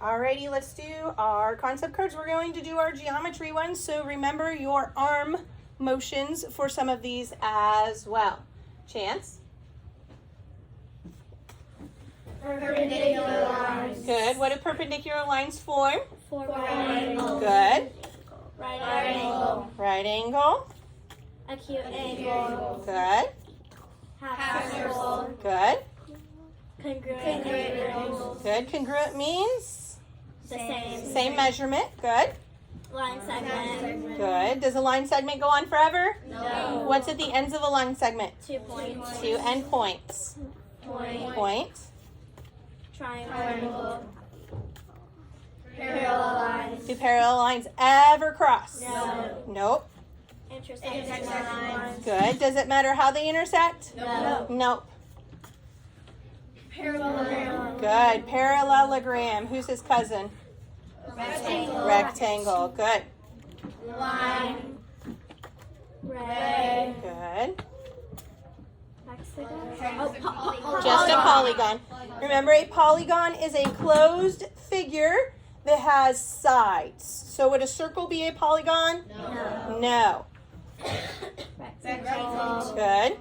Alrighty, let's do our concept cards. We're going to do our geometry ones, so remember your arm motions for some of these as well. Chance? Perpendicular lines. Good. What do perpendicular lines form? Right angle. Good. Right angle. Right angle. Acute angle. Good. Half circle. Good. Congruent angles. Good. Congruent means The same. same measurement. Good. Line segment. Good. Does a line segment go on forever? No. What's at the ends of a line segment? 2 points. Two endpoints. Point. Triangle. Parallel lines. Do parallel lines ever cross? No. Nope. Intersecting lines. Good. Does it matter how they intersect? No. Nope. Parallelogram. Good. Parallelogram. Who's his cousin? Rectangle. Rectangle. Good. Line. Ray. Good. Hexagon. Just a polygon. Remember, a polygon is a closed figure that has sides. So would a circle be a polygon? No. No. Rectangle. Good.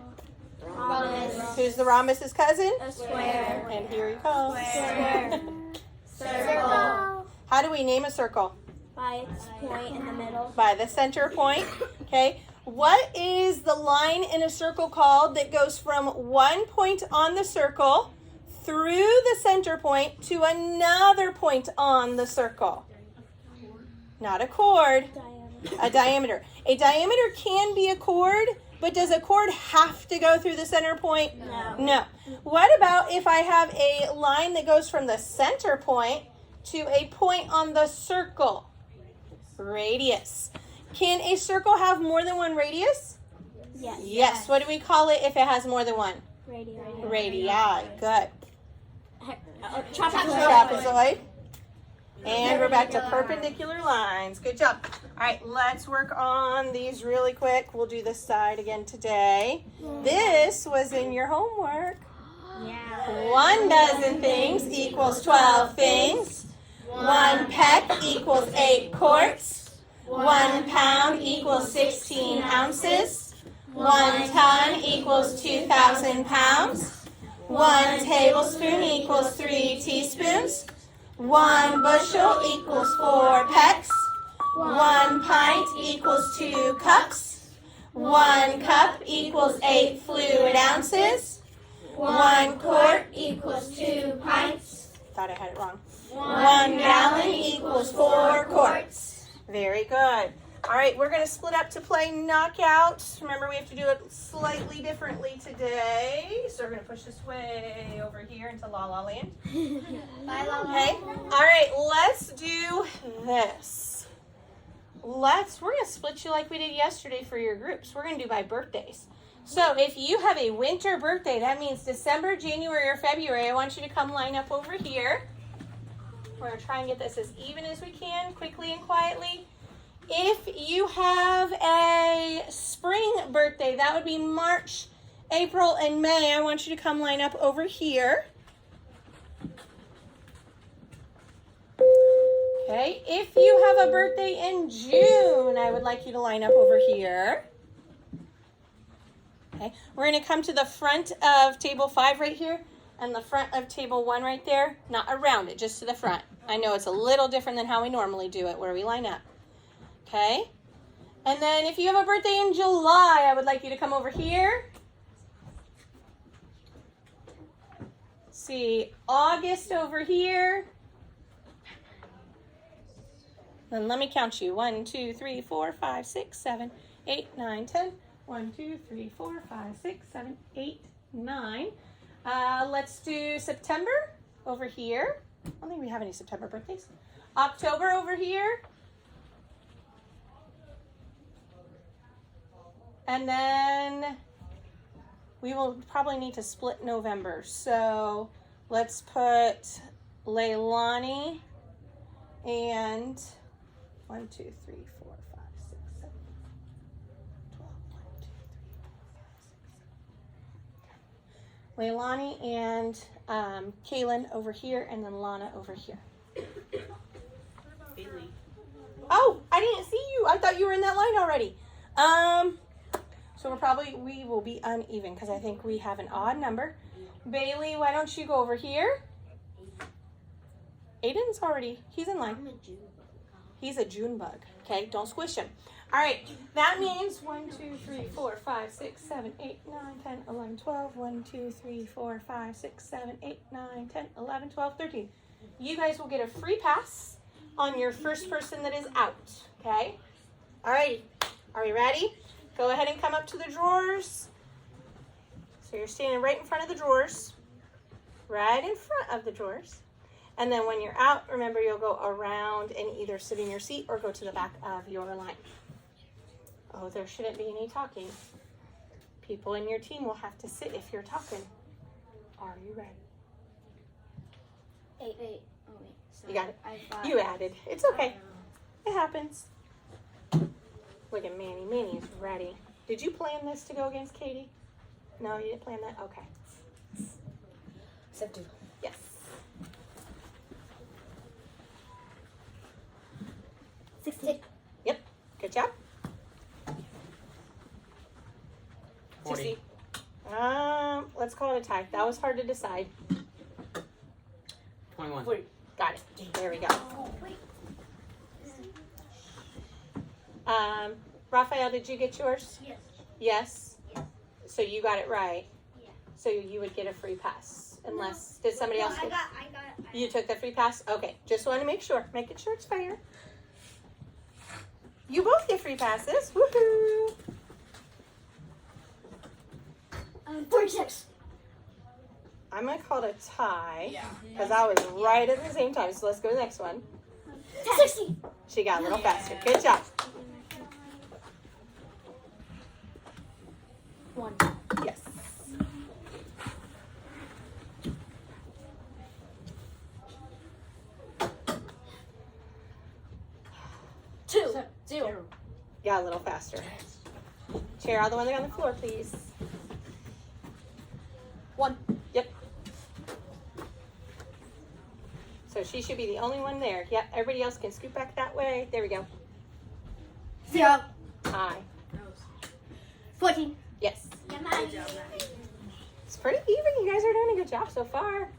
Rhombus. Who's the rhombus's cousin? A square. And here he comes. Square. Circle. How do we name a circle? By its point in the middle. By the center point. Okay. What is the line in a circle called that goes from one point on the circle through the center point to another point on the circle? Not a chord, Diameter. a diameter. A diameter can be a chord, but does a chord have to go through the center point? No. No. What about if I have a line that goes from the center point to a point on the circle? Radius. Can a circle have more than one radius? Yes. Yes. What do we call it if it has more than one? Radii. Radii. Good. Trapezoid. Trapezoid. And we're back to perpendicular lines. Good job. All right, let's work on these really quick. We'll do this side again today. This was in your homework. Yeah. 1 dozen things equals 12 things. 1 peck equals 8 quarts. 1 pound equals 16 ounces. 1 ton equals 2,000 pounds. 1 tablespoon equals 3 teaspoons. 1 bushel equals 4 pecks. 1 pint equals 2 cups. 1 cup equals 8 fluid ounces. 1 quart equals 2 pints. Thought I had it wrong. 1 gallon equals 4 quarts. Very good. All right, we're going to split up to play knockout. Remember, we have to do it slightly differently today. So we're going to push this way over here into La La Land. Bye, Lala. Okay. All right, let's do this. We're going to split you like we did yesterday for your groups. We're going to do by birthdays. So if you have a winter birthday, that means December, January, or February, I want you to come line up over here. We're going to try and get this as even as we can, quickly and quietly. If you have a spring birthday, that would be March, April, and May. I want you to come line up over here. Okay, if you have a birthday in June, I would like you to line up over here. Okay, we're going to come to the front of table 5 right here and the front of table 1 right there. Not around it, just to the front. I know it's a little different than how we normally do it, where we line up. Okay, and then if you have a birthday in July, I would like you to come over here. See, August over here. Then let me count you. 1, 2, 3, 4, 5, 6, 7, 8, 9, 10. 1, 2, 3, 4, 5, 6, 7, 8, 9. Let's do September over here. I don't think we have any September birthdays. October over here. And then we will probably need to split November. So let's put Leilani and 1, 2, 3, 4, 5, 6, 7, 12. 1, 2, 3, 4, 5, 6, 7. Leilani and Kaylin over here, and then Lana over here. Bailey. Oh, I didn't see you. I thought you were in that line already. So we will be uneven because I think we have an odd number. Bailey, why don't you go over here? Aiden's he's in line. He's a June bug. Okay, don't squish him. All right, that means 1, 2, 3, 4, 5, 6, 7, 8, 9, 10, 11, 12. 1, 2, 3, 4, 5, 6, 7, 8, 9, 10, 11, 12, 13. You guys will get a free pass on your first person that is out. Okay? All right, are we ready? Go ahead and come up to the drawers. So you're standing right in front of the drawers. Right in front of the drawers. And then when you're out, remember you'll go around and either sit in your seat or go to the back of your line. Oh, there shouldn't be any talking. People in your team will have to sit if you're talking. Are you ready? 8. Oh, wait. So You got it. I thought. You added. It's okay. It happens. Look at Manny. Manny is ready. Did you plan this to go against Katie? No, you didn't plan that? Okay. Except 2. Yes. 16. Yep. Good job. 40. 60. Let's call it a tie. That was hard to decide. 21. Got it. There we go. Raphael, did you get yours? Yes. Yes. Yes. So you got it right. Yeah. So you would get a free pass. Unless, did somebody else I get? got. You took the free pass? Okay. Just want to make sure. Making sure it's fair. You both get free passes. Woohoo! 46. I'm going to call it a tie. Because I was right at the same time. So let's go to the next one. 60. She got a little faster. Good job. 1. Yes. Two. Yeah, a little faster. Chair all the way on the floor, please. 1. Yep. So she should be the only one there. Yep, everybody else can scoot back that way. There we go. 0. Tie. 14. Yes. Good It's pretty even. You guys are doing a good job so far.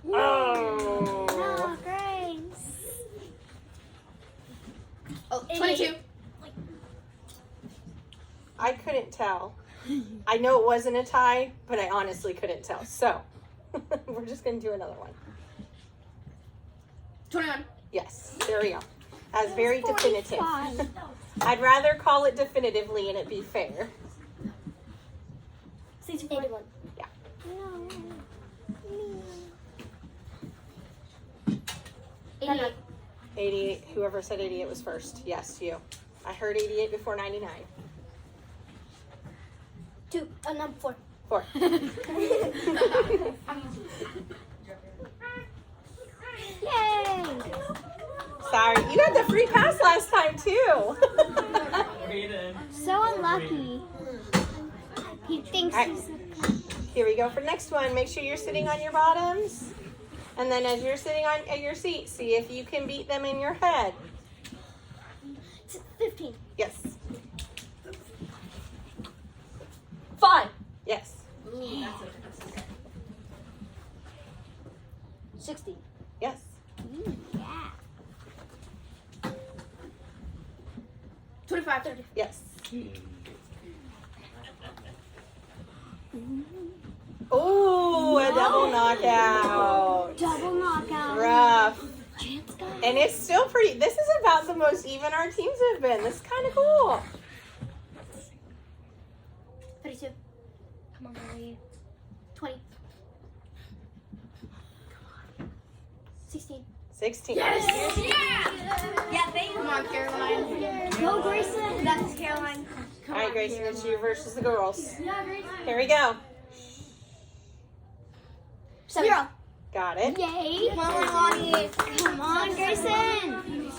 Oh. No, Grace. Oh, 22. I couldn't tell. I know it wasn't a tie, but I honestly couldn't tell. So we're just going to do another one. 21. Yes, there we go. That's very definitive. 45. I'd rather call it definitively and it be fair. 81. Yeah. No. 88. 88. Whoever said 88 was first. Yes, you. I heard 88 before 99. 2. Number 4. 4. Yay! Sorry, you got the free pass last time too. So unlucky. He thinks All right. he's. Here we go for the next one. Make sure you're sitting on your bottoms. And then as you're sitting on your seat, see if you can beat them in your head. 15. Yes. 5. Yes. 60. Yes. Yeah. 25. 30. Yes. Ooh, a double knockout. Double knockout. Rough. Chance guy. And it's still pretty. This is about the most even our teams have been. This is kind of cool. 32. Come on, Marie. 20. 16. 16. Yeah, baby. Come on, Caroline. Go, Grayson. That's Caroline. All right, Grayson, it's you versus the girls. Yeah, Grayson. Here we go. 0. Got it. Yay. Come on, Lonnie. Come on, Grayson.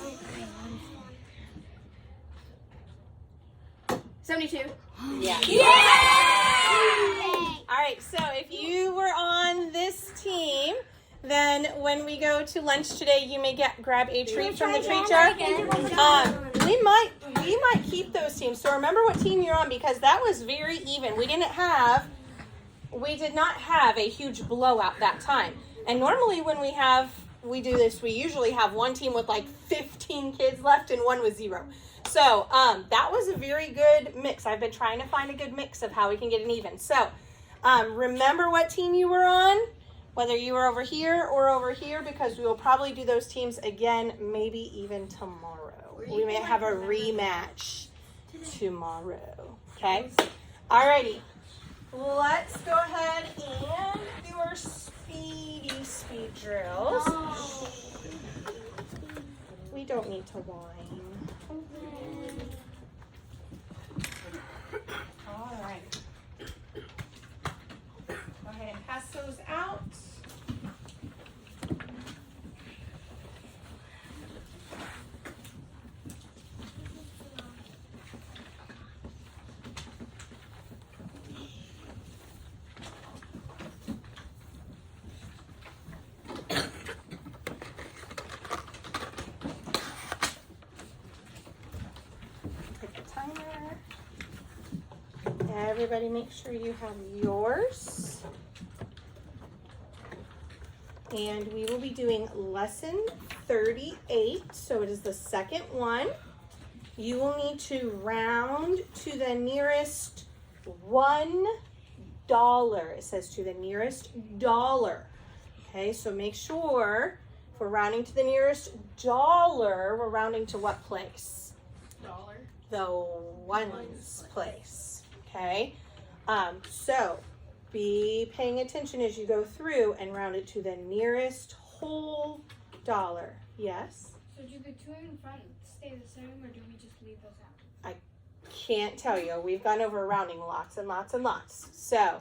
72. Yeah. Yay! All right, so if you were on this team, Then when we go to lunch today, you may grab a treat from the treat jar. We might keep those teams. So remember what team you're on, because that was very even. We did not have a huge blowout that time. And normally when we do this, we usually have one team with like 15 kids left and one with 0. So that was a very good mix. I've been trying to find a good mix of how we can get an even. So remember what team you were on, whether you were over here or over here, because we will probably do those teams again, maybe even tomorrow. We may have a rematch tomorrow. Okay? Alrighty. Let's go ahead and do our speed drills. We don't need to whine. All right. Go ahead and pass those out. Everybody make sure you have yours. And we will be doing lesson 38. So it is the second one. You will need to round to the nearest $1. It says to the nearest dollar. Okay, so make sure if we're rounding to the nearest dollar, we're rounding to what place? Dollar. The ones place. Okay, so be paying attention as you go through and round it to the nearest whole dollar. Yes? So do the two in front stay the same, or do we just leave those out? I can't tell you. We've gone over rounding lots and lots and lots. So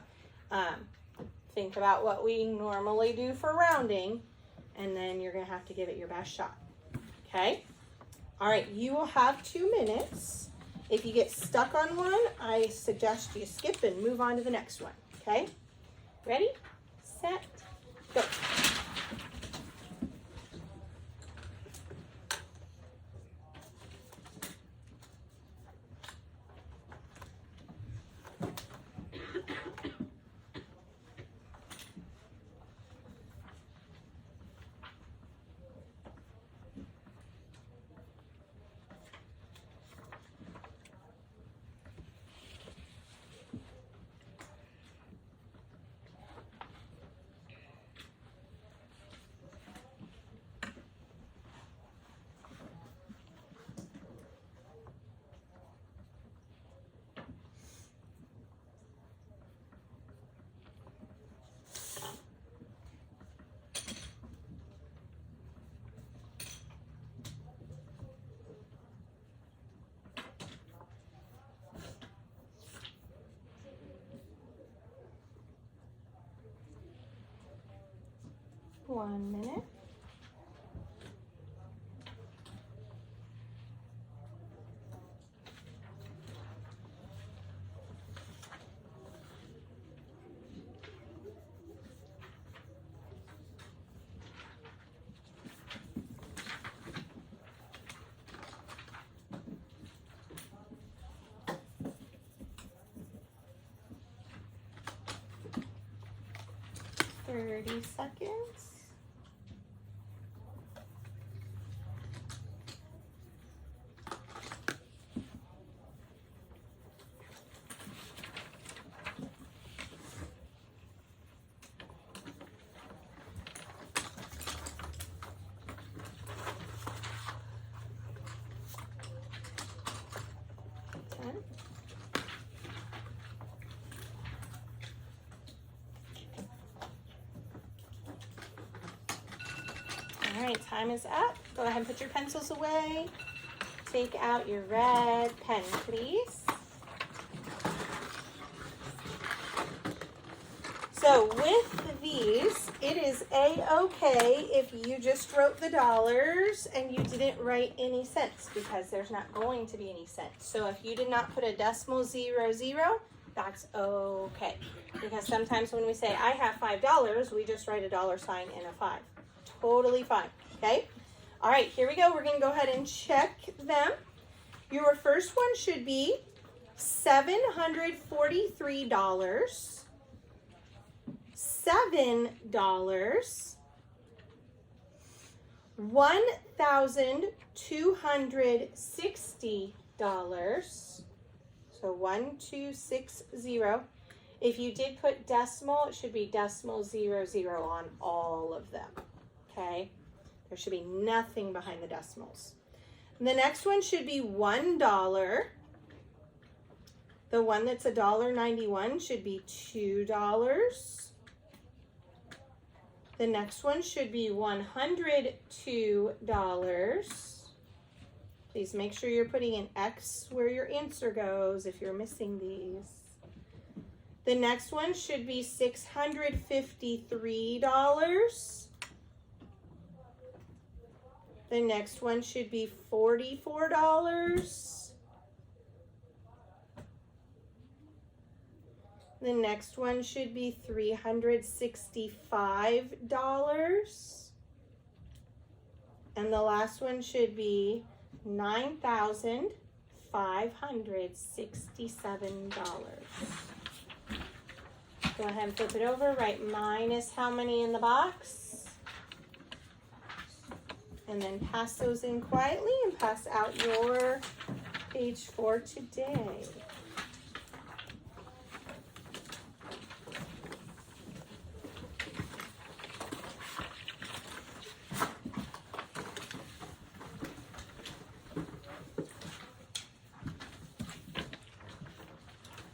think about what we normally do for rounding, and then you're going to have to give it your best shot. Okay? All right, you will have 2 minutes. If you get stuck on one, I suggest you skip and move on to the next one. Okay? Ready, set, go. One minute. $30 seconds. All right, time is up. Go ahead and put your pencils away. Take out your red pen, please. So with these, it is a-okay if you just wrote the dollars and you didn't write any cents, because there's not going to be any cents. So if you did not put a decimal 00, That's okay. Because sometimes when we say I have $5, we just write a dollar sign and a 5. Totally fine, okay? All right, here we go. We're going to go ahead and check them. Your first one should be $743, $7, $1,260. So 1260. If you did put decimal, it should be decimal 00 on all of them. Okay? There should be nothing behind the decimals. And the next one should be $1. The one that's $1.91 should be $2. The next one should be $102. Please make sure you're putting an X where your answer goes if you're missing these. The next one should be $653. The next one should be $44. The next one should be $365. And the last one should be $9,567. Go ahead and flip it over. Write minus how many in the box. And then pass those in quietly and pass out your page for today.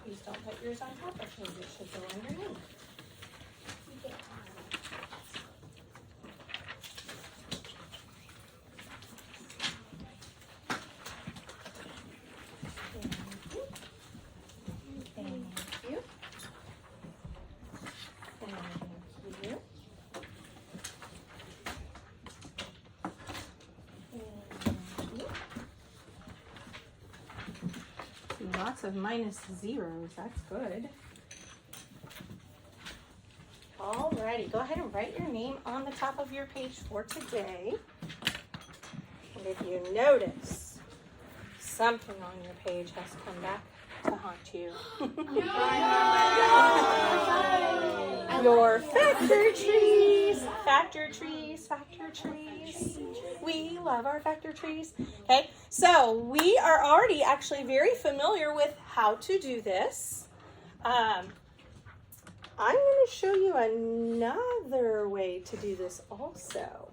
Please don't put yours on top of yours. It should go underneath. Lots of minus zeros. That's good. Alrighty, go ahead and write your name on the top of your page for today. And if you notice, something on your page has come back to haunt you. Your factor trees. Factor trees, factor trees. We love our factor trees. Okay, so we are already actually very familiar with how to do this. I'm going to show you another way to do this also.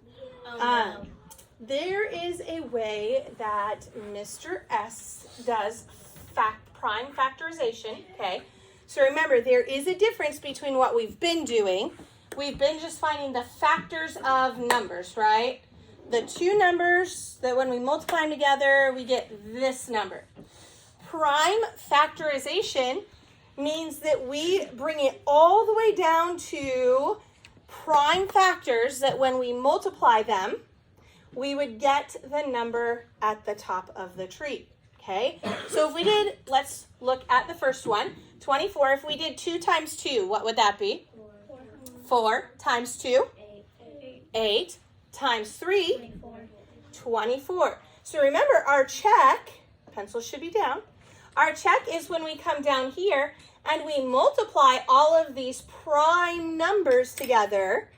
There is a way that Mr. S does prime factorization, okay? So remember, there is a difference between what we've been doing. We've been just finding the factors of numbers, right? The two numbers that when we multiply them together, we get this number. Prime factorization means that we bring it all the way down to prime factors that when we multiply them, we would get the number at the top of the tree, okay? So if we did, let's look at the first one, 24. If we did 2 times 2, what would that be? 4 times 2? 8 times 3? 24. So remember, our check, pencil should be down, our check is when we come down here and we multiply all of these prime numbers together,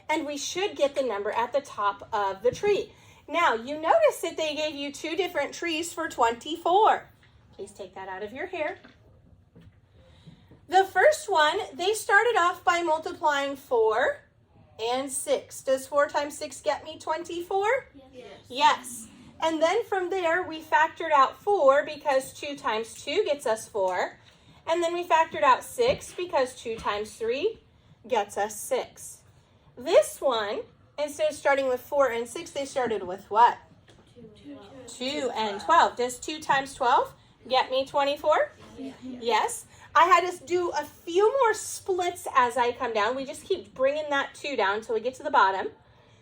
and we should get the number at the top of the tree. Now, you notice that they gave you 2 different trees for 24. Please take that out of your hair. The first one, they started off by multiplying 4 and 6. Does 4 times 6 get me 24? Yes. Yes. And then from there, we factored out 4 because 2 times 2 gets us 4. And then we factored out 6 because 2 times 3 gets us 6. This one, instead of starting with 4 and 6, they started with what? 2 and 12. Does 2 times 12 get me 24? Yes. I had to do a few more splits as I come down. We just keep bringing that 2 down until we get to the bottom.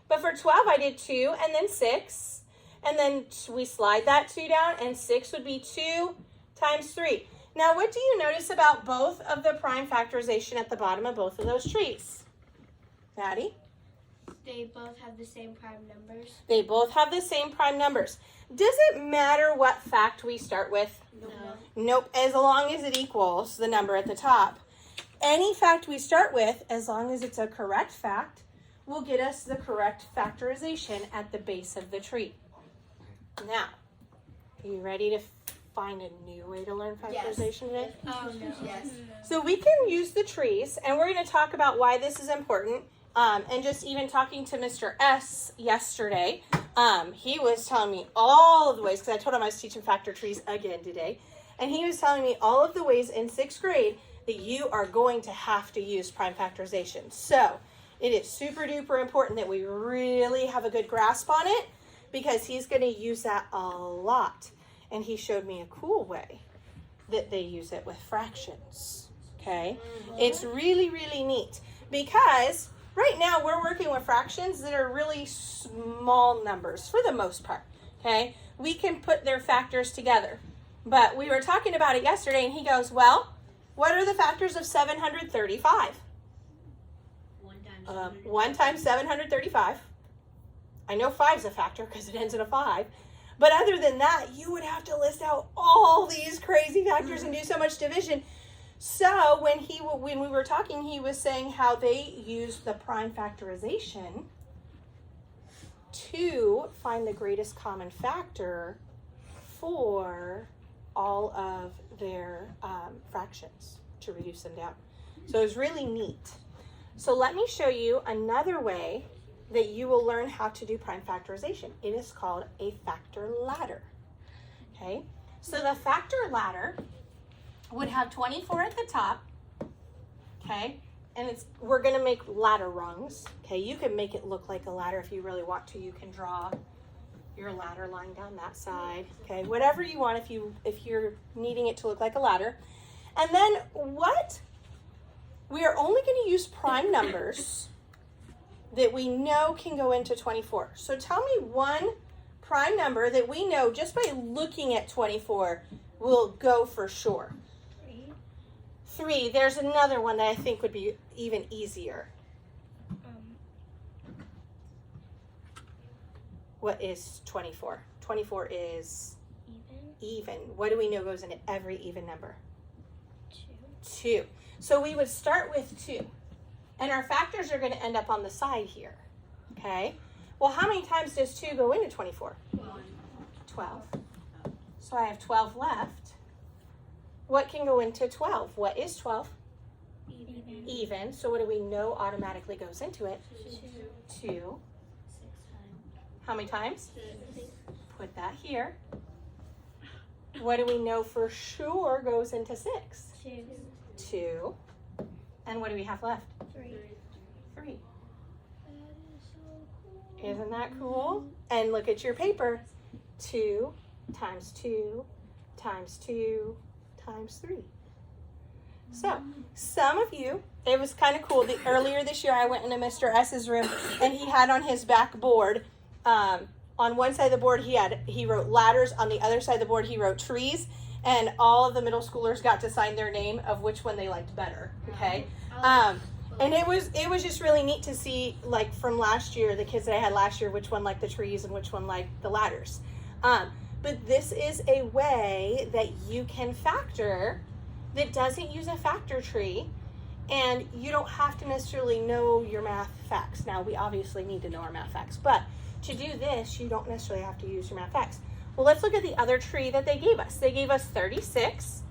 But for 12, I did 2 and then 6. And then we slide that 2 down, and 6 would be 2 times 3. Now, what do you notice about both of the prime factorization at the bottom of both of those trees? Maddie? They both have the same prime numbers. They both have the same prime numbers. Does it matter what fact we start with? No. Nope, as long as it equals the number at the top. Any fact we start with, as long as it's a correct fact, will get us the correct factorization at the base of the tree. Now, are you ready to find a new way to learn factorization today? Oh no. Yes. So we can use the trees, and we're going to talk about why this is important. And just even talking to Mr. S yesterday, he was telling me all of the ways, because I told him I was teaching factor trees again today, and he was telling me all of the ways in 6th grade that you are going to have to use prime factorization. So it is super duper important that we really have a good grasp on it, because he's going to use that a lot. And he showed me a cool way that they use it with fractions. Okay? It's really, really neat, because right now we're working with fractions that are really small numbers for the most part. Okay? We can put their factors together. But we were talking about it yesterday, and he goes, well, what are the factors of 735? 1 times 735. I know 5's a factor because it ends in a 5. But other than that, you would have to list out all these crazy factors and do so much division. So when we were talking, he was saying how they use the prime factorization to find the greatest common factor for all of their fractions to reduce them down. So it was really neat. So let me show you another way that you will learn how to do prime factorization. It is called a factor ladder. Okay, so the factor ladder would have 24 at the top. Okay, and we're going to make ladder rungs. Okay, you can make it look like a ladder if you really want to. You can draw your ladder line down that side. Okay, whatever you want if you're needing it to look like a ladder. And then we are only going to use prime numbers that we know can go into 24. So tell me one prime number that we know just by looking at 24 will go for sure. 3. There's another one that I think would be even easier. What is 24? 24 is even. What do we know goes into every even number? 2. So we would start with 2. And our factors are going to end up on the side here. Okay? Well, how many times does 2 go into 24? 12. So I have 12 left. What can go into 12? What is 12? Even. So what do we know automatically goes into it? 2. How many times? Put that here. What do we know for sure goes into 6? 2. And what do we have left? 3. Isn't that cool? And look at your paper. 2 times 2 times 2 times 3. So, some of you, it was kind of cool. Earlier this year, I went into Mr. S's room, and he had on his back board, on one side of the board, he wrote ladders. On the other side of the board, he wrote trees. And all of the middle schoolers got to sign their name of which one they liked better. Okay. And it was just really neat to see, like, from last year, the kids that I had last year, which one liked the trees and which one liked the ladders. But this is a way that you can factor that doesn't use a factor tree, and you don't have to necessarily know your math facts. Now, we obviously need to know our math facts, but to do this, you don't necessarily have to use your math facts. Well, let's look at the other tree that they gave us. They gave us 36,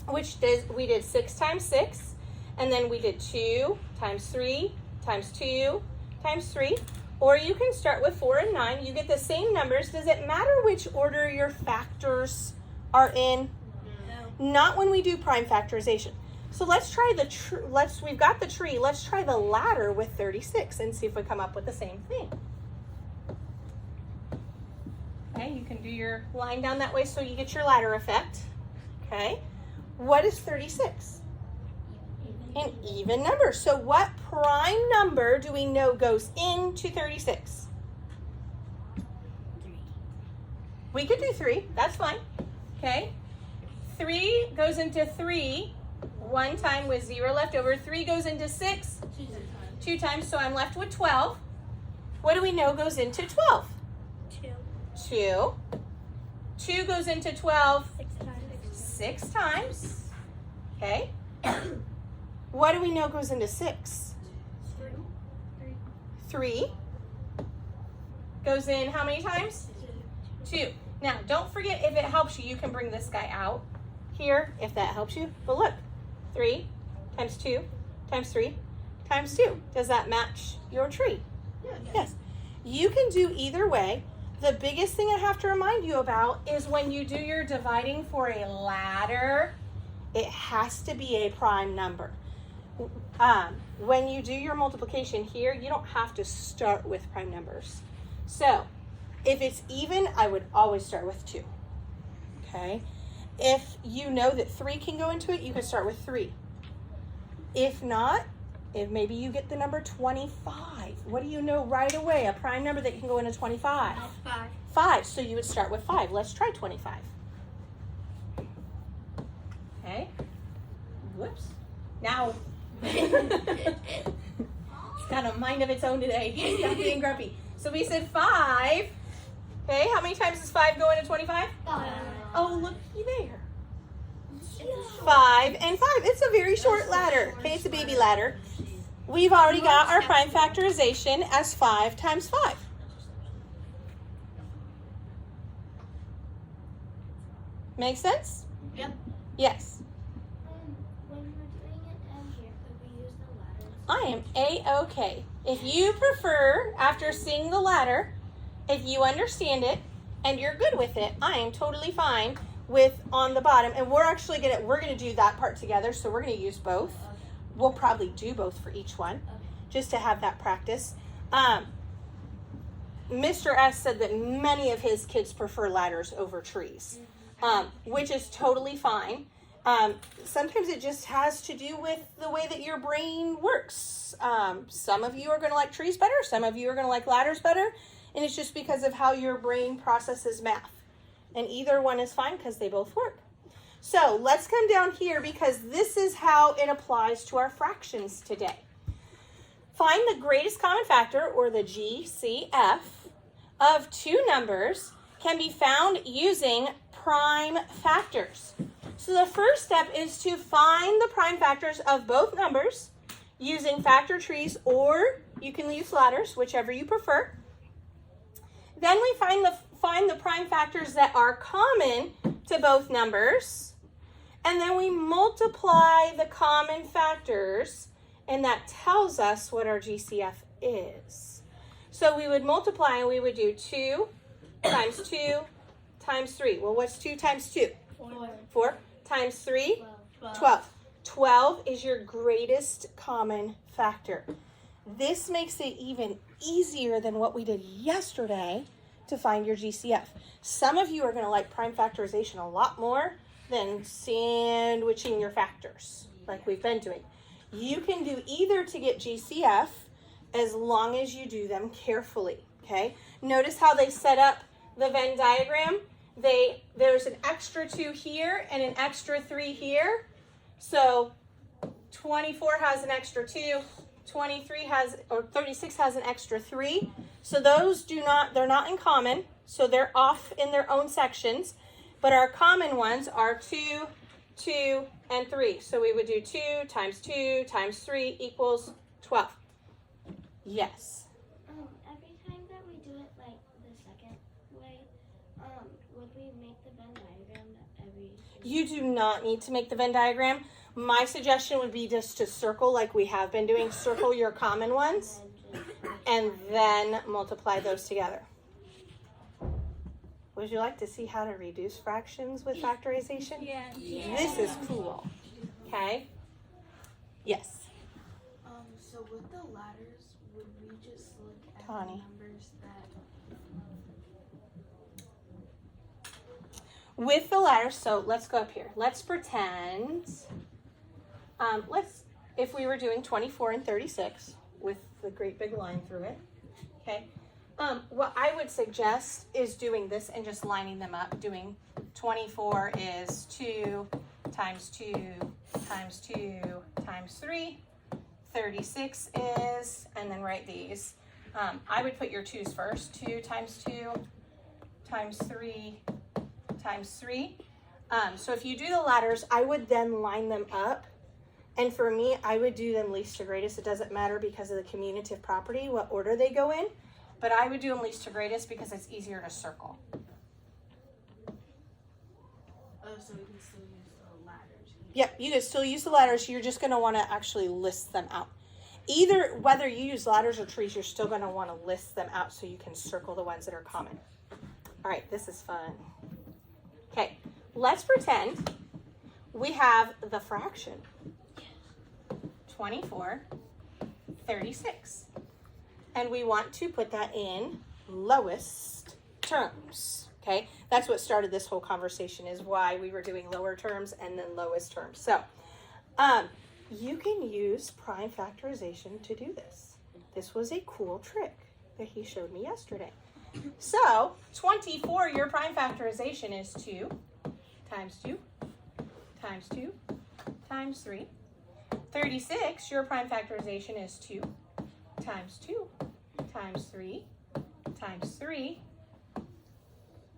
which we did 6 times 6, and then we did 2 times 3 times 2 times 3. Or you can start with 4 and 9. You get the same numbers. Does it matter which order your factors are in? No. Not when we do prime factorization. So let's try we've got the tree. Let's try the ladder with 36 and see if we come up with the same thing. Okay, you can do your line down that way so you get your ladder effect. Okay, what is 36? An even number. So what prime number do we know goes into 36? 3. We could do 3. That's fine. Okay. 3 goes into 3 one time with 0 left over. 3 goes into 6 2 times, so I'm left with 12. What do we know goes into 12? 2. 2 goes into 12 6 times. Okay. What do we know goes into 6? 3 goes in how many times? 2. Now, don't forget, if it helps you, you can bring this guy out here if that helps you. But look, 3 times 2 times 3 times 2. Does that match your tree? Yes. You can do either way. The biggest thing I have to remind you about is when you do your dividing for a ladder, it has to be a prime number. When you do your multiplication here, you don't have to start with prime numbers. So, if it's even, I would always start with 2. Okay? If you know that 3 can go into it, you can start with 3. If not, if maybe you get the number 25. What do you know right away? A prime number that can go into 25? 5. So you would start with 5. Let's try 25. Okay. Whoops. Now, it's got a mind of its own today. It's not being grumpy. So we said 5. Okay, how many times does 5 go into 25? 5. Oh, looky there. 5 and 5. It's a very short ladder. Okay, it's a baby ladder. We've already got our prime factorization as 5 times 5. Make sense? Yep. Yes. When we're doing it down here, could we use the ladders? I am A-okay. If you prefer, after seeing the ladder, if you understand it and you're good with it, I am totally fine with on the bottom. And we're actually gonna do that part together, so we're gonna use both. We'll probably do both for each one, just to have that practice. Mr. S said that many of his kids prefer ladders over trees, which is totally fine. Sometimes it just has to do with the way that your brain works. Some of you are going to like trees better. Some of you are going to like ladders better. And it's just because of how your brain processes math. And either one is fine because they both work. So let's come down here because this is how it applies to our fractions today. Find the greatest common factor, or the GCF, of two numbers can be found using prime factors. So the first step is to find the prime factors of both numbers using factor trees, or you can use ladders, whichever you prefer. Then we find the prime factors that are common to both numbers, and then we multiply the common factors, and that tells us what our GCF is. So we would multiply and we would do 2 times 2 times 3. Well, what's 2 times 2? 4 times 3? 12. 12 is your greatest common factor. This makes it even easier than what we did yesterday to find your GCF. Some of you are going to like prime factorization a lot more than sandwiching your factors like we've been doing. You can do either to get GCF as long as you do them carefully, okay? Notice how they set up the Venn diagram. There's an extra 2 here and an extra 3 here. So 24 has an extra 2, 36 has an extra 3. So those they're not in common, so they're off in their own sections. But our common ones are 2, 2, and 3. So we would do 2 times 2 times 3 equals 12. Yes. Every time that we do it like the second way, would we make the Venn diagram every? You do not need to make the Venn diagram. My suggestion would be just to circle like we have been doing. Circle your common ones and then multiply those together. Would you like to see how to reduce fractions with factorization? Yeah. This is cool. Okay? Yes. So with the ladders, would we just look at Tawny. the numbers that? With the ladder, so let's go up here. Let's pretend, if we were doing 24 and 36 with the great big line through it, okay? What I would suggest is doing this and just lining them up, doing 24 is 2 times 2 times 2 times 3. 36 is, and then write these. I would put your 2's first. 2 times 2 times 3 times 3. So if you do the ladders, I would then line them up. And for me, I would do them least to greatest. It doesn't matter because of the commutative property, what order they go in. But I would do them least to greatest because it's easier to circle. Oh, so we can still use the ladders. Yep, you can still use the ladders. You're just going to want to actually list them out. Either, whether you use ladders or trees, you're still going to want to list them out so you can circle the ones that are common. All right, this is fun. Okay, let's pretend we have the fraction 24, 36. And we want to put that in lowest terms. Okay, that's what started this whole conversation, is why we were doing lower terms and then lowest terms. So, you can use prime factorization to do this. This was a cool trick that he showed me yesterday. So, 24, your prime factorization is 2 times 2 times 2 times 3. 36, your prime factorization is 2 times 2 times 3 times 3.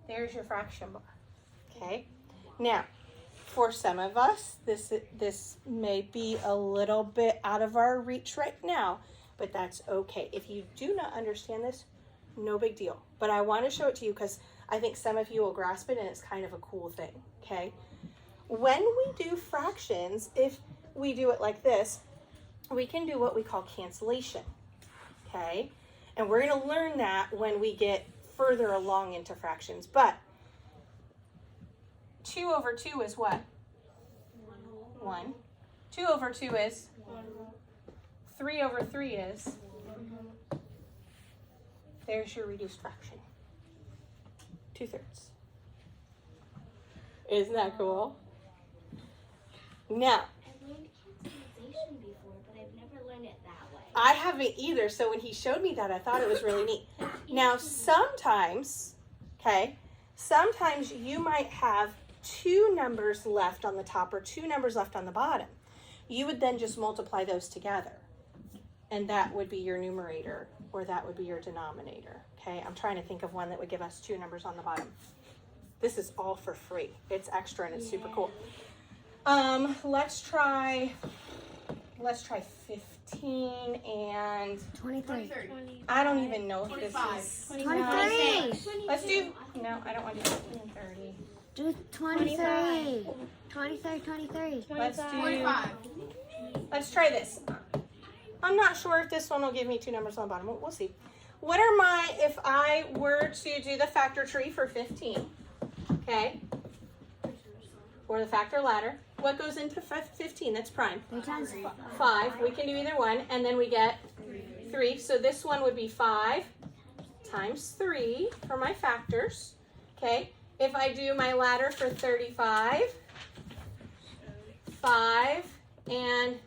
There's your fraction bar. Okay. Now, for some of us, this may be a little bit out of our reach right now, but that's okay. If you do not understand this, no big deal. But I want to show it to you because I think some of you will grasp it, and it's kind of a cool thing. Okay. When we do fractions, if we do it like this, we can do what we call cancellation. Okay. And we're going to learn that when we get further along into fractions. But 2 over 2 is what? 1. 2 over 2 is? 3 over 3 is? There's your reduced fraction. 2/3. Isn't that cool? Now, I've learned cancellation before, but I've never learned it that way. I haven't either, so when he showed me that, I thought it was really neat. Now, sometimes you might have 2 numbers left on the top or 2 numbers left on the bottom. You would then just multiply those together, and that would be your numerator, or that would be your denominator. Okay, I'm trying to think of one that would give us 2 numbers on the bottom. This is all for free. It's extra and it's super cool. Let's try 15 and 23. I don't even know if this 25. is 23. Let's do, no, I don't want to do 15 and 30. Do 23. 23, 23. Let's do, 25. let's try this. I'm not sure if this one will give me 2 numbers on the bottom. We'll see. What are my, if I were to do the factor tree for 15, okay, or the factor ladder, what goes into 15? That's prime. 3 times 5. We can do either one, and then we get 3. So this one would be 5 times 3 for my factors. Okay. If I do my ladder for 35, 5 and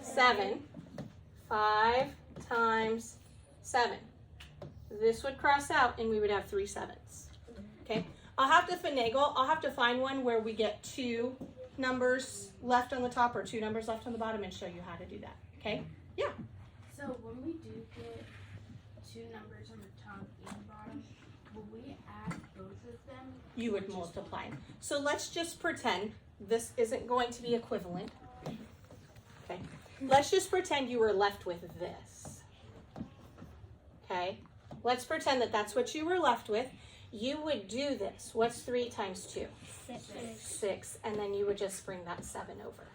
7. 5 times 7. This would cross out, and we would have 3 7s. Okay. I'll have to finagle. I'll have to find one where we get 2 numbers left on the top or 2 numbers left on the bottom and show you how to do that. Okay? Yeah. So when we do get 2 numbers on the top and bottom, will we add both of them? You would multiply. So let's just pretend this isn't going to be equivalent. Okay. Let's just pretend you were left with this. Okay. Let's pretend that that's what you were left with. You would do this. What's 3 times 2? 6. And then you would just bring that 7 over.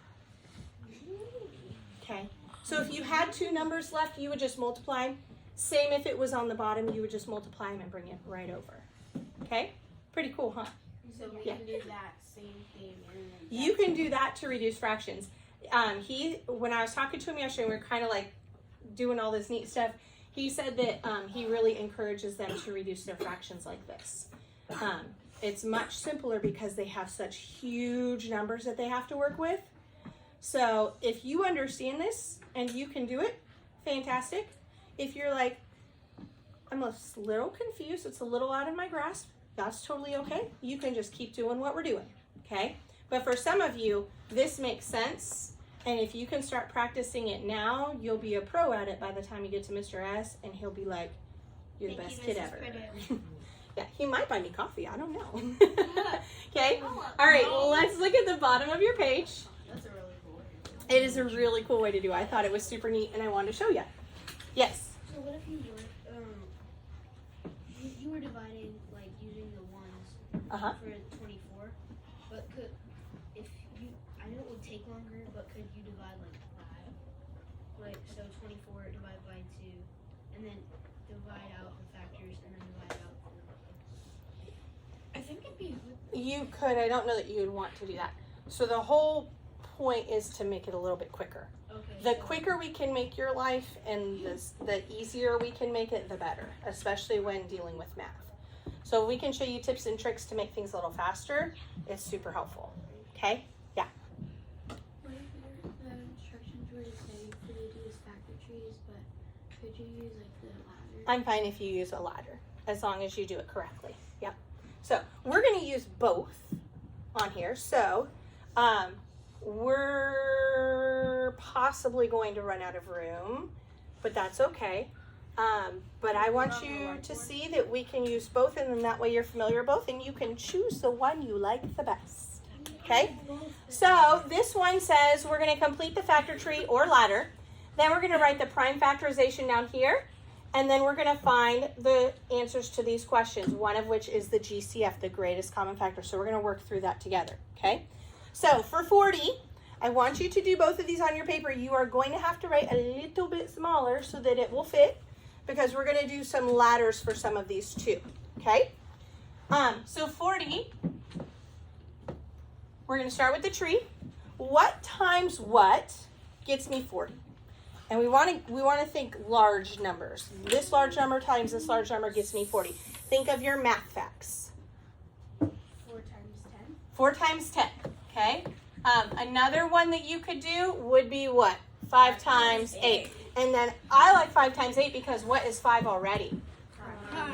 Okay. So if you had 2 numbers left, you would just multiply. Same if it was on the bottom, you would just multiply them and bring it right over. Okay? Pretty cool, huh? So we Yeah. can do that same thing. And then You can do that to reduce fractions. When I was talking to him yesterday, we were kind of like doing all this neat stuff. He said that he really encourages them to reduce their fractions like this. It's much simpler because they have such huge numbers that they have to work with. So if you understand this and you can do it, fantastic. If you're like, I'm a little confused, it's a little out of my grasp, that's totally okay. You can just keep doing what we're doing, okay? But for some of you, this makes sense. And if you can start practicing it now, you'll be a pro at it by the time you get to Mr. S, and he'll be like, you're the best kid ever. Yeah, he might buy me coffee. I don't know. Okay? All right, let's look at the bottom of your page. That's a really cool way. It is a really cool way to do it. I thought it was super neat, and I wanted to show you. Yes? So what if you were you were dividing like using the ones Uh-huh. for 24, but could if you I know it would take longer, but could you divide like 5? Like so 24 divided by 2, and then divide out the factors, and then divide out I think it'd be You could. I don't know that you would want to do that. So the whole point is to make it a little bit quicker. okay. The quicker we can make your life and the easier we can make it, the better, especially when dealing with math. So if we can show you tips and tricks to make things a little faster, it's super helpful. Okay? Yeah. What if the instructions were to say for you to use factor trees, but could you use like the ladder? I'm fine if you use a ladder, as long as you do it correctly. Yep. So we're going to use both on here. So we're possibly going to run out of room, but that's okay. But I want you to see that we can use both, and then that way you're familiar with both, and you can choose the one you like the best. Okay? So this one says we're going to complete the factor tree or ladder. Then we're going to write the prime factorization down here. And then we're going to find the answers to these questions, one of which is the GCF, the greatest common factor. So we're going to work through that together, okay? So for 40, I want you to do both of these on your paper. You are going to have to write a little bit smaller so that it will fit, because we're going to do some ladders for some of these too, okay? So 40, we're going to start with the tree. What times what gets me 40? And we want to think large numbers. This large number times this large number gets me 40. Think of your math facts. 4 times 10. 4 times 10, okay? Another one that you could do would be what? 5 times 8. And then I like 5 times 8 because what is 5 already?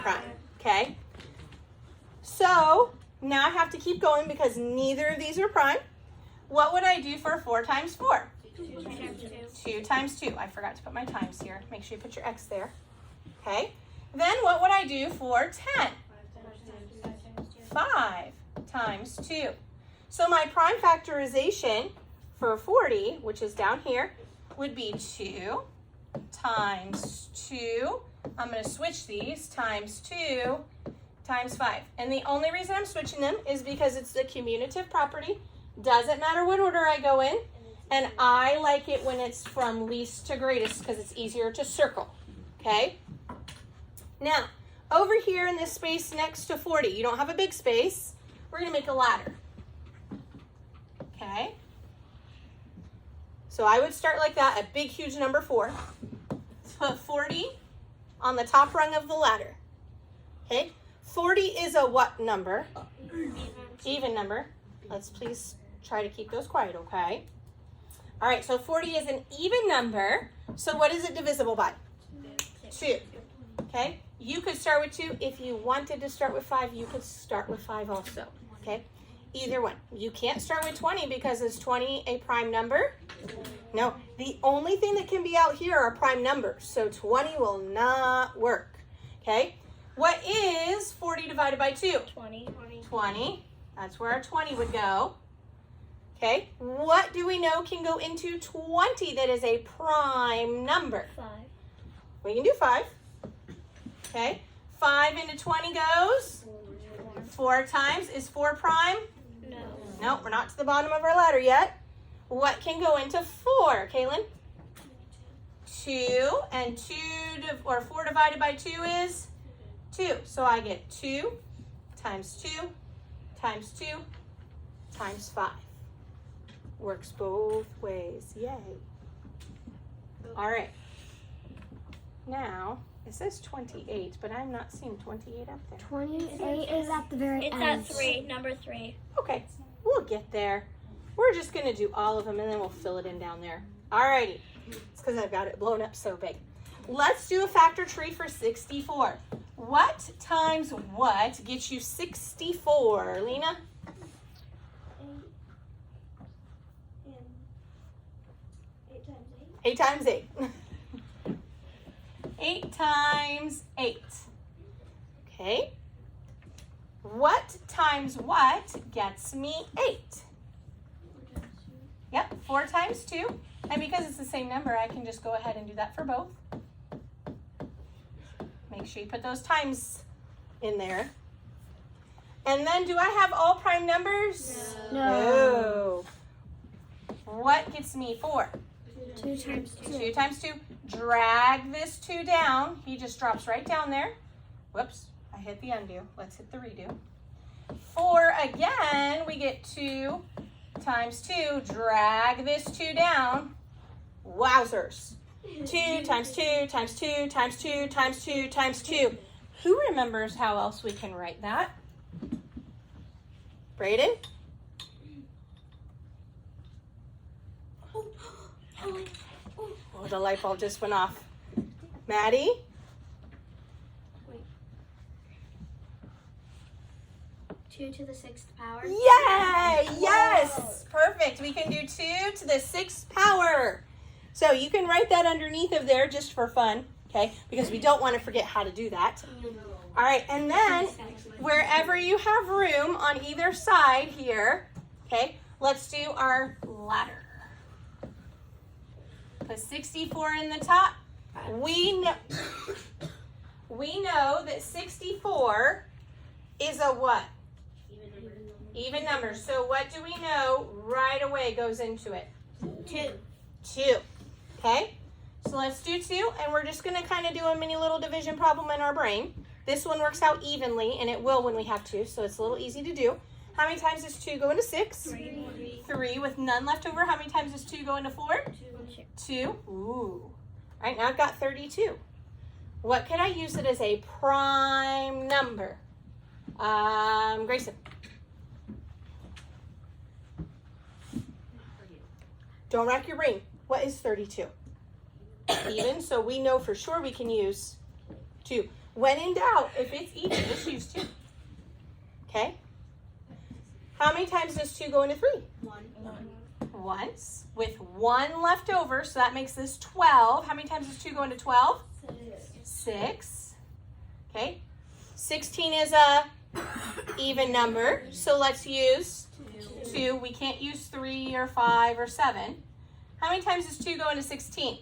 Prime, okay? So now I have to keep going because neither of these are prime. What would I do for 4 times 4? 2 times 2. I forgot to put my times here. Make sure you put your X there. Okay. Then what would I do for 10? 5 times 2. So my prime factorization for 40, which is down here, would be 2 times 2. I'm going to switch these, times 2 times 5. And the only reason I'm switching them is because it's the commutative property. Doesn't matter what order I go in. And I like it when it's from least to greatest because it's easier to circle, okay? Now, over here in this space next to 40, you don't have a big space. We're going to make a ladder, okay? So I would start like that, a big, huge number 4. Put 40 on the top rung of the ladder, okay? 40 is a what number? Even number. Let's please try to keep those quiet, okay? All right, so 40 is an even number. So what is it divisible by? 2. Okay? You could start with 2. If you wanted to start with 5, you could start with 5 also. Okay? Either one. You can't start with 20 because is 20 a prime number? No. The only thing that can be out here are prime numbers. So 20 will not work. Okay? What is 40 divided by 2? 20. 20. That's where our 20 would go. Okay, what do we know can go into 20 that is a prime number? 5. We can do 5. Okay, 5 into 20 goes? 4 times. Is 4 prime? No. No, we're not to the bottom of our ladder yet. What can go into 4, Kaylin? 2, and 4 divided by 2 is 2. So I get 2 times 2 times 2 times 5. Works both ways. Yay. All right. Now, it says 28, but I'm not seeing 28 up there. 28 is at the very It's end. at 3, number 3. Okay, we'll get there. We're just going to do all of them, and then we'll fill it in down there. All righty. It's because I've got it blown up so big. Let's do a factor tree for 64. What times what gets you 64? Lena? 8 times 8. 8 times 8. Okay. What times what gets me 8? Yep, 4 times 2. And because it's the same number, I can just go ahead and do that for both. Make sure you put those times in there. And then do I have all prime numbers? No. What gets me 4? 2 times 2. 2 times 2. Drag this 2 down. He just drops right down there. Whoops, I hit the undo. Let's hit the redo. 4 again, we get 2 times 2. Drag this 2 down. Wowzers. 2 times 2 times 2 times 2 times 2 times 2. Who remembers how else we can write that? Brayden? Oh, the light bulb just went off. Maddie? Two to the 6th power. Yay! Yes! Perfect. We can do 2 to the 6th power. So you can write that underneath of there just for fun, okay? Because we don't want to forget how to do that. All right, and then wherever you have room on either side here, okay, let's do our ladder. Put 64 in the top. We know that 64 is a what? Even number. So what do we know right away goes into it? 2. Okay? So let's do 2, and we're just going to kind of do a mini little division problem in our brain. This one works out evenly, and it will when we have 2, so it's a little easy to do. How many times does 2 go into 6? 3 with none left over. How many times does 2 go into 4? 2. Ooh. All right, now I've got 32. What could I use it as a prime number? Grayson. Don't rack your brain. What is 32? Even, so we know for sure we can use 2. When in doubt, if it's even, just use 2. Okay? How many times does 2 go into 3? 1. Once, with 1 left over, so that makes this 12. How many times does 2 go into 12? 6. Okay? 16 is a even number, so let's use 2. We can't use 3 or 5 or 7. How many times does 2 go into 16?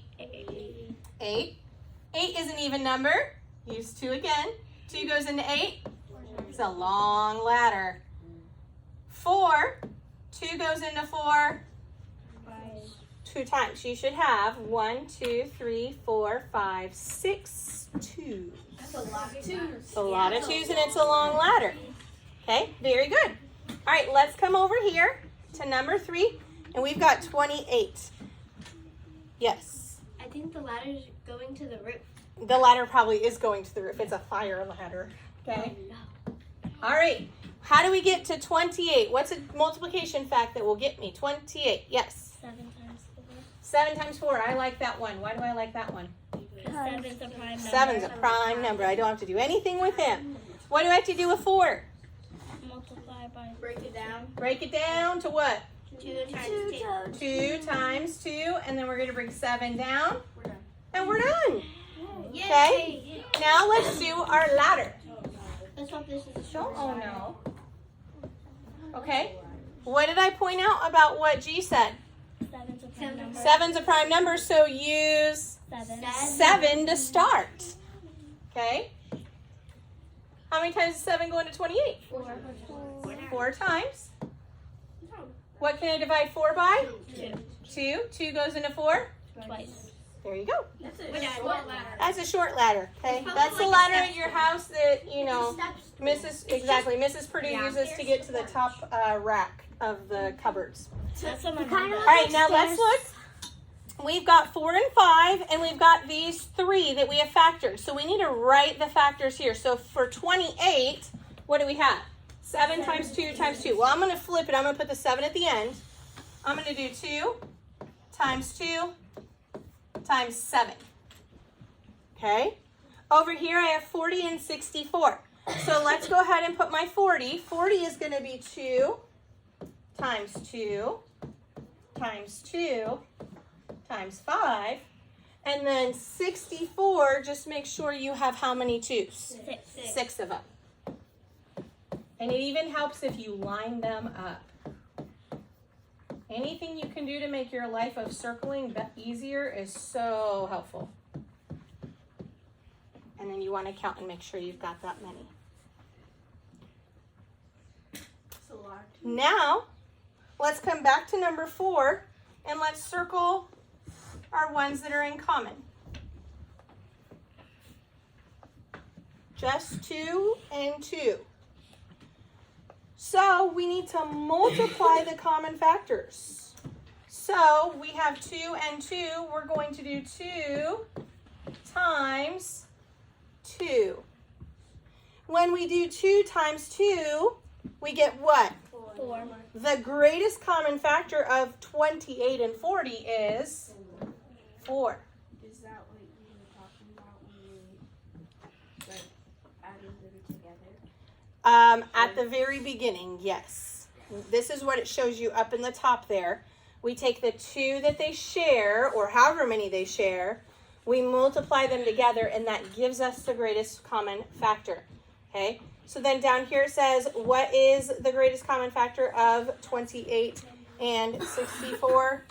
8. 8 is an even number. Use 2 again. 2 goes into 8. It's a long ladder. 4. 2 goes into 4. 2 times. You should have 1, 2, 3, 4, 5, 6 2s. That's a lot of 2s. It's a lot of 2s, and it's a long ladder. Okay, very good. All right, let's come over here to number 3, and we've got 28. Yes. I think the ladder's going to the roof. The ladder probably is going to the roof. It's a fire ladder. Okay. All right. How do we get to 28? What's a multiplication fact that will get me 28? Yes. 7 times 4. 7 times 4. I like that one. Why do I like that one? 7's a prime number. 7's a prime number. I don't have to do anything with him. What do I have to do with 4? Multiply by. Break it down. Break it down to what? 2 times 2. 2 times 2, and then we're going to bring 7 down, We're done. and we're done. Yay! Okay. Now let's do our ladder. Let's hope this is a Don't short oh ladder. no. Okay. What did I point out about what G said? 7's a prime number. 7's a prime number, so use 7 to start. Okay. How many times does 7 go into 28? 4 times. What can I divide 4 by? 2. 2 goes into 4. Twice. There you go. That's We're done. short ladder. That's a short ladder. Okay. Probably That's the like a ladder step at your house that, you know, Steps. Mrs. Purdue uses to get to the top rack of the cupboards. That's what my All mom right, now let's look. We've got 4 and 5, and we've got these 3 that we have factored. So we need to write the factors here. So for 28, what do we have? 7 times 2 times 2. Well, I'm going to flip it. I'm going to put the 7 at the end. I'm going to do 2 times 2 times 7. Okay? Over here I have 40 and 64. So let's go ahead and put my 40. 40 is going to be 2 times 2 times 2 times 5. And then 64, just make sure you have how many 2's? 6. 6 of them. And it even helps if you line them up. Anything you can do to make your life of circling easier is so helpful. And then you want to count and make sure you've got that many. It's a lot. Now, let's come back to number 4 and let's circle our ones that are in common. Just 2 and 2. So we need to multiply the common factors. So we have 2 and 2. We're going to do 2 times 2. When we do 2 times 2, we get what? 4. The greatest common factor of 28 and 40 is 4. Is that what you were talking about when you like adding them together? At the very beginning, yes. This is what it shows you up in the top there. We take the 2 that they share, or however many they share, we multiply them together, and that gives us the greatest common factor. Okay? So then down here it says, what is the greatest common factor of 28 and 64?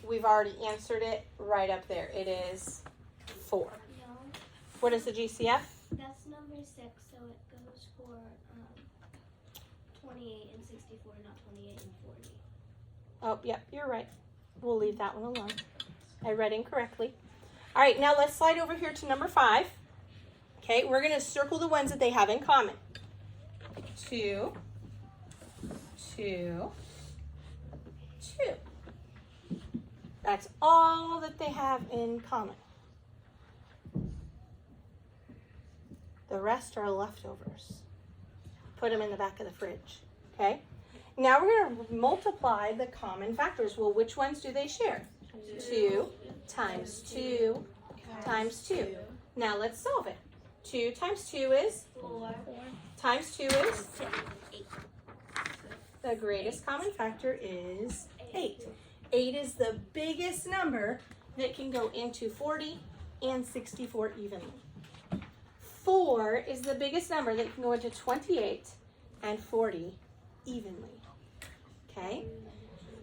We've already answered it right up there. It is 4. No, What is the GCF? that's number 6, so it goes for 28 and 64, not 28 and 40. Oh, yep, you're right. We'll leave that one alone. I read incorrectly. All right, now let's slide over here to number 5. Okay, we're going to circle the ones that they have in common. 2, 2, 2. That's all that they have in common. The rest are leftovers. Put them in the back of the fridge. Okay? Now we're going to multiply the common factors. Well, which ones do they share? 2 times 2 times 2. Now let's solve it. 2 times 2 is? 4. Times 2 is? 8. The greatest common factor is 8. 8 is the biggest number that can go into 40 and 64 evenly. 4 is the biggest number that can go into 28 and 40 evenly. Okay?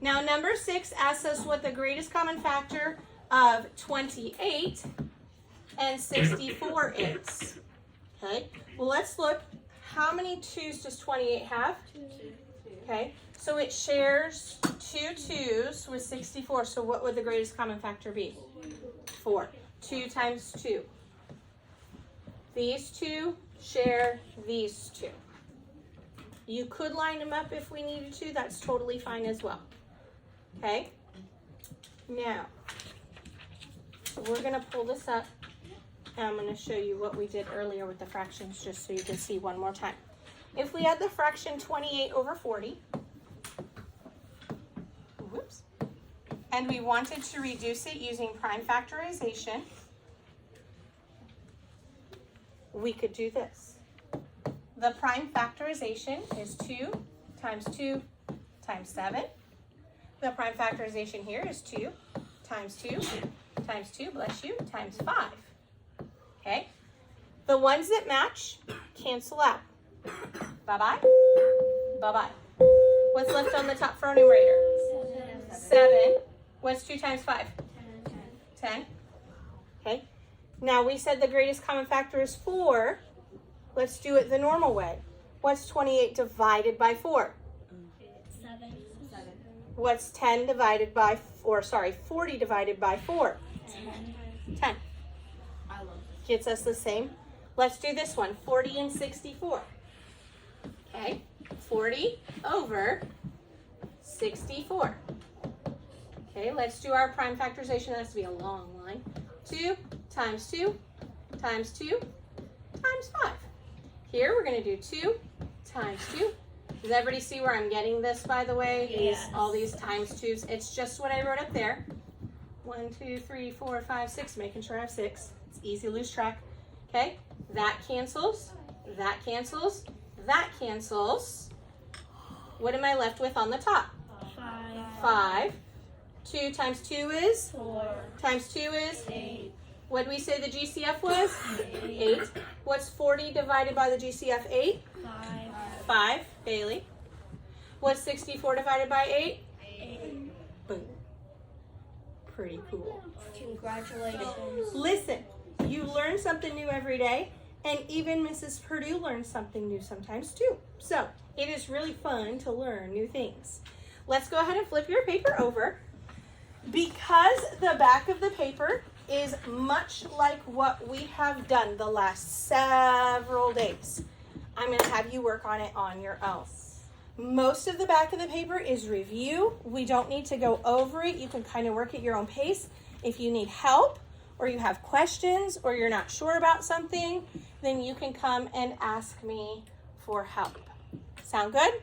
Now number 6 asks us what the greatest common factor of 28 and 64 is. Okay? Well, let's look. How many 2's does 28 have? 2. Okay, so it shares 2 2's with 64. So what would the greatest common factor be? 4. 2 times 2. These 2 share these 2. You could line them up if we needed to. That's totally fine as well. Okay? Now, we're going to pull this up. And I'm going to show you what we did earlier with the fractions just so you can see one more time. If we had the fraction 28 over 40, whoops, and we wanted to reduce it using prime factorization, we could do this. The prime factorization is 2 times 2 times 7. The prime factorization here is 2 times 2 times 2, bless you, times 5. Okay? The ones that match cancel out. Bye-bye. Bye-bye. What's left on the top for our numerator? 7. What's 2 times 5? 10. Okay. Now we said the greatest common factor is 4. Let's do it the normal way. What's 28 divided by 4? 7. What's 10 divided by 40 divided by 4? 10. I love Gets us the same. Let's do this one, 40 and 64. Okay, 40 over 64. Okay, let's do our prime factorization. That has to be a long line. 2 times 2 times 2 times 5. Here we're going to do 2 times 2. Does everybody see where I'm getting this, by the way? Yes. All these times 2's. It's just what I wrote up there. 1, 2, 3, 4, 5, 6. Making sure I have 6. It's easy to lose track. Okay, that cancels, that cancels, that cancels. What am I left with on the top? 5. 2 times 2 is? 4. Times 2 is? 8. What did we say the GCF was? 8. What's 40 divided by the GCF 8? 5. Bailey. What's 64 divided by 8? 8. Boom. Pretty cool. Congratulations. Listen, you learn something new every day, and even Mrs. Purdue learns something new sometimes too. So it is really fun to learn new things. Let's go ahead and flip your paper over. Because the back of the paper is much like what we have done the last several days, I'm going to have you work on it on your own. Most of the back of the paper is review. We don't need to go over it. You can kind of work at your own pace. If you need help or you have questions or you're not sure about something, then you can come and ask me for help. Sound good?